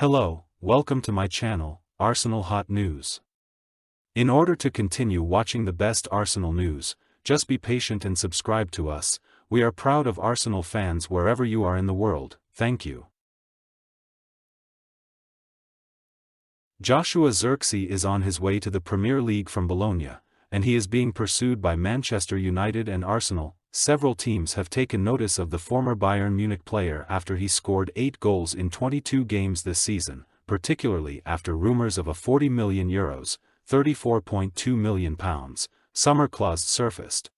Hello, welcome to my channel, Arsenal Hot News. In order to continue watching the best Arsenal news, just be patient and subscribe to us. We are proud of Arsenal fans wherever you are in the world, thank you. Joshua Zirkzee is on his way to the Premier League from Bologna, and he is being pursued by Manchester United and Arsenal. Several teams have taken notice of the former Bayern Munich player after he scored 8 goals in 22 games this season, particularly after rumours of a €40 million, £34.2 million, summer clause surfaced.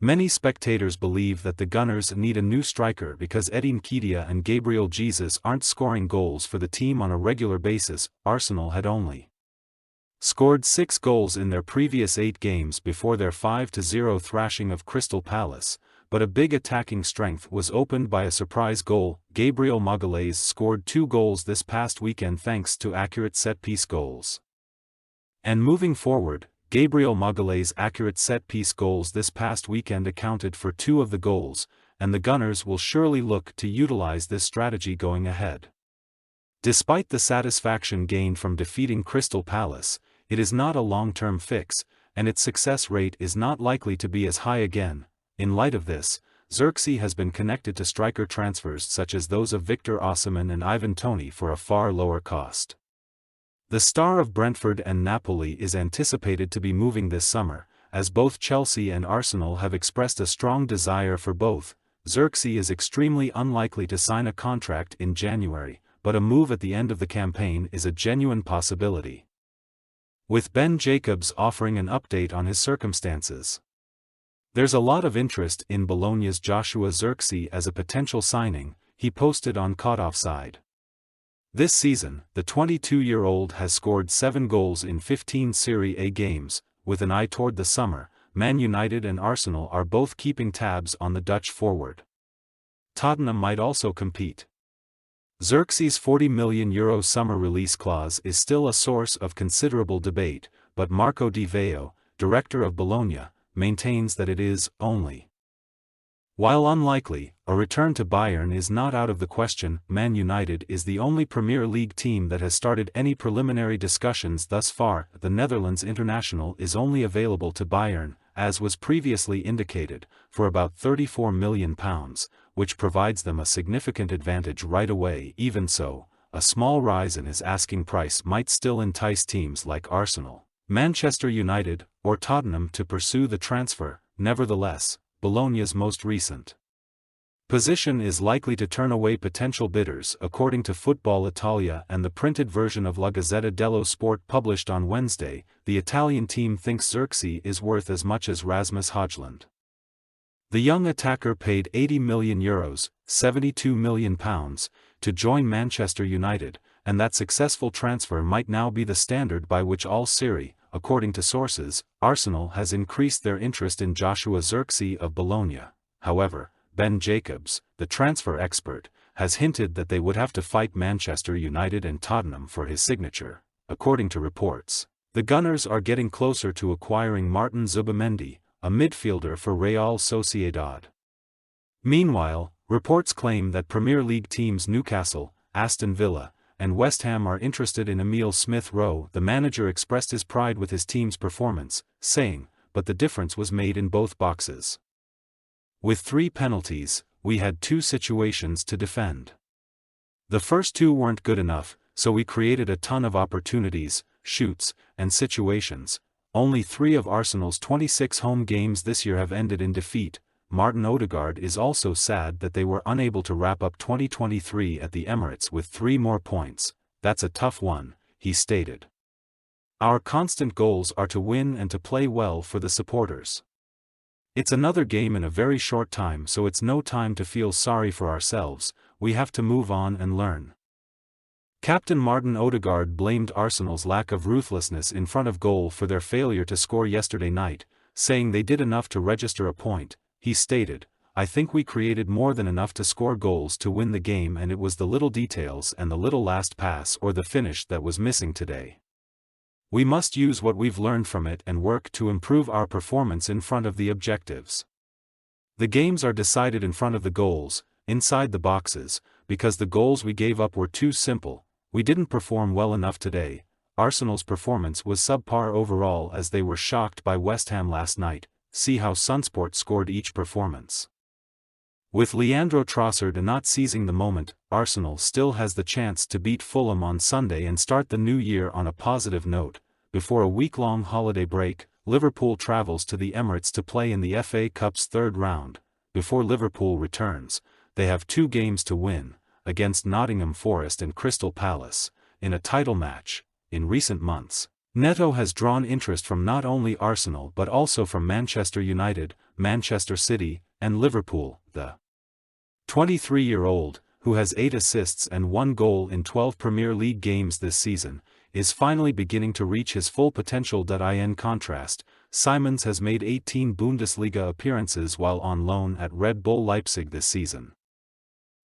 Many spectators believe that the Gunners need a new striker because Edin Nketiah and Gabriel Jesus aren't scoring goals for the team on a regular basis. Arsenal had only scored 6 goals in their previous 8 games before their 5-0 thrashing of Crystal Palace, but a big attacking strength was opened by a surprise goal. Gabriel Magalhaes scored 2 goals this past weekend thanks to accurate set-piece goals. And moving forward, Gabriel Magalhaes' accurate set-piece goals this past weekend accounted for 2 of the goals, and the Gunners will surely look to utilize this strategy going ahead. Despite the satisfaction gained from defeating Crystal Palace, it is not a long-term fix, and its success rate is not likely to be as high again. In light of this, Zirkzee has been connected to striker transfers such as those of Victor Osimhen and Ivan Toney for a far lower cost. The star of Brentford and Napoli is anticipated to be moving this summer, as both Chelsea and Arsenal have expressed a strong desire for both. Zirkzee is extremely unlikely to sign a contract in January, but a move at the end of the campaign is a genuine possibility, with Ben Jacobs offering an update on his circumstances. There's a lot of interest in Bologna's Joshua Zirkzee as a potential signing, he posted on Caught Offside. This season, the 22-year-old has scored 7 goals in 15 Serie A games. With an eye toward the summer, Man United and Arsenal are both keeping tabs on the Dutch forward. Tottenham might also compete. Zirkzee's €40 million summer release clause is still a source of considerable debate, but Marco Di Veo, director of Bologna, maintains that it is only. While unlikely, a return to Bayern is not out of the question. Man United is the only Premier League team that has started any preliminary discussions thus far. The Netherlands international is only available to Bayern, as was previously indicated, for about £34 million, which provides them a significant advantage right away. Even so, a small rise in his asking price might still entice teams like Arsenal, Manchester United, or Tottenham to pursue the transfer. Nevertheless, Bologna's most recent position is likely to turn away potential bidders, according to Football Italia and the printed version of La Gazzetta dello Sport published on Wednesday. The Italian team thinks Zirkzee is worth as much as Rasmus Højlund. The young attacker paid €80 million, £72 million, to join Manchester United, and that successful transfer might now be the standard by which all Serie. According to sources, Arsenal has increased their interest in Joshua Zirkzee of Bologna. However, Ben Jacobs, the transfer expert, has hinted that they would have to fight Manchester United and Tottenham for his signature. According to reports, the Gunners are getting closer to acquiring Martin Zubimendi, a midfielder for Real Sociedad. Meanwhile, reports claim that Premier League teams Newcastle, Aston Villa, and West Ham are interested in Emile Smith-Rowe. The manager expressed his pride with his team's performance, saying, "But the difference was made in both boxes. With 3 penalties, we had 2 situations to defend. The first 2 weren't good enough, so we created a ton of opportunities, shoots, and situations. Only 3 of Arsenal's 26 home games this year have ended in defeat." Martin Odegaard is also sad that they were unable to wrap up 2023 at the Emirates with 3 more points. "That's a tough one," he stated. "Our constant goals are to win and to play well for the supporters. It's another game in a very short time, so it's no time to feel sorry for ourselves. We have to move on and learn." Captain Martin Odegaard blamed Arsenal's lack of ruthlessness in front of goal for their failure to score yesterday night, saying they did enough to register a point. He stated, "I think we created more than enough to score goals to win the game, and it was the little details and the little last pass or the finish that was missing today. We must use what we've learned from it and work to improve our performance in front of the objectives. The games are decided in front of the goals, inside the boxes, because the goals we gave up were too simple. "We didn't perform well enough today." Arsenal's performance was subpar overall as they were shocked by West Ham last night. See how Sunsport scored each performance. With Leandro Trossard not seizing the moment, Arsenal still has the chance to beat Fulham on Sunday and start the new year on a positive note. Before a week-long holiday break, Liverpool travels to the Emirates to play in the FA Cup's third round. Before Liverpool returns, they have 2 games to win, against Nottingham Forest and Crystal Palace, in a title match. In recent months, Neto has drawn interest from not only Arsenal but also from Manchester United, Manchester City, and Liverpool. The 23-year-old, who has 8 assists and 1 goal in 12 Premier League games this season, is finally beginning to reach his full potential. In contrast, Simons has made 18 Bundesliga appearances while on loan at Red Bull Leipzig this season.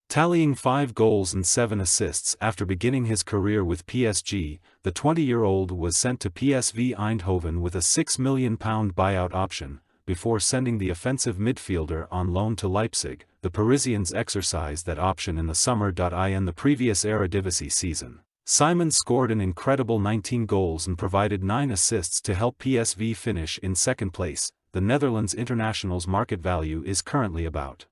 Tallying 5 goals and 7 assists after beginning his career with PSG, the 20-year-old was sent to PSV Eindhoven with a £6 million buyout option. Before sending the offensive midfielder on loan to Leipzig, the Parisians exercised that option in the summer. In the previous Eredivisie season, Simons scored an incredible 19 goals and provided 9 assists to help PSV finish in second place. The Netherlands international's market value is currently about